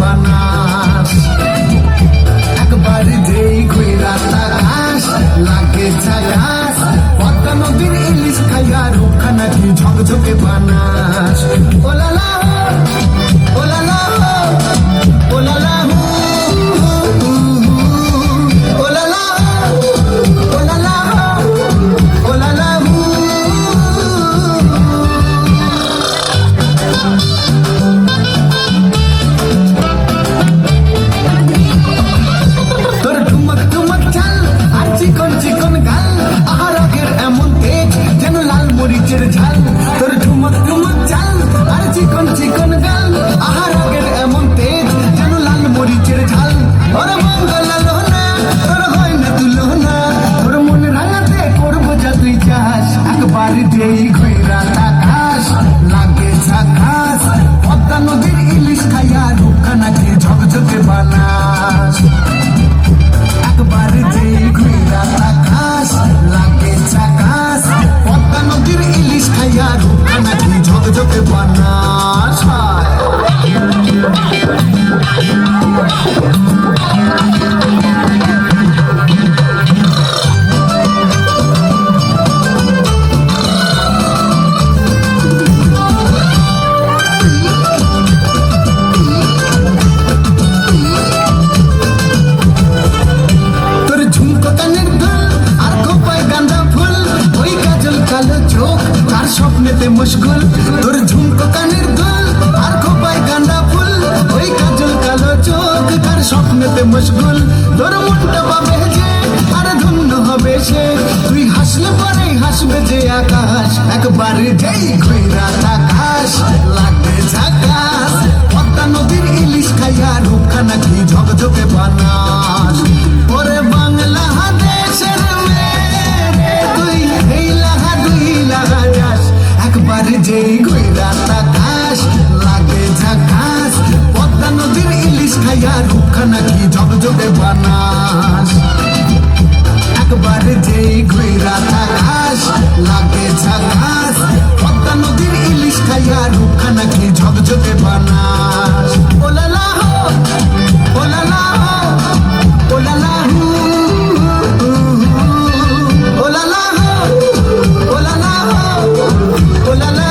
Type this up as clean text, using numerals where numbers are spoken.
বানাস একবার যেই ঘুইরা তাকাস লাগে ঝাকাস পদ্মা নদীর ইলিশ খাইয়া রুখা নাকি ঝকঝকে বানাস ওলালা ওলালা ওলালা ওলালা ওলালা ওলালা তোর ঠুমক ঠুমক চাল আর চিকন চিকন গাল আহার আগের এমন তেজ যেন লাল মরিচের ঝাল তোর ঠুমক ঠুমক চাল আর চিকন চিকন গাল আহার আগের এমন তেজ যেন লাল মরিচের ঝাল ওর মঙ্গল লোনা তোর হয় না তুলনা তোর মন রাঙাতে করবো যা তুই চাস একবার যেই ঘুইরা তাকাস লাগে ঝাকাস পদ্মা নদীর ইলিশ খাইয়া রুখা নাকি ঝকঝকে বানাস একবার যেই ঘুইরা তাকাস লাগে ঝাকাস পদ্মা নদীর ইলিশ খাইয়া রুখা নাকি ঝকঝকে বানাস তোর ঝুমকো কানের দুল আর খোপায় গাঁদা ফুল ওই কাজল কালো চোখ তার স্বপ্নেতে মুশকুল তোর ঝুমকো কানের দুল আর খোপায় গাঁদা ফুল ওই কাজল কালো চোখ তার স্বপ্নেতে মুশকুল তোর মনটা পাবে যে আর ধন্য হবে সে তুই হাসলে পরে হাসবে যে আকাশ একবার যেই ঘুইরা তাকাস লাগবে ঝাকাস পদ্মা নদীর ইলিশ খাইয়া রুখা নাকি ঝকঝকে বানাস ওরে বাংলা দেশের মেয়ে তুই এই লাহা দুই লাহা যাস একবার যেই ঘুইরা তাকাস লাগে ঝাকাস পদ্মা নদীর ইলিশ খাইয়া রুখা নাকি ঝকঝকে বানাস একবার যেই ঘুইরা তাকাস লাগে ঝাকাস পদ্মা নদীর ইলিশ খাইয়া রুখা নাকি ঝকঝকে বানাস ওলালা ওলালা ওলালা ওলালা ওলালা ওলালা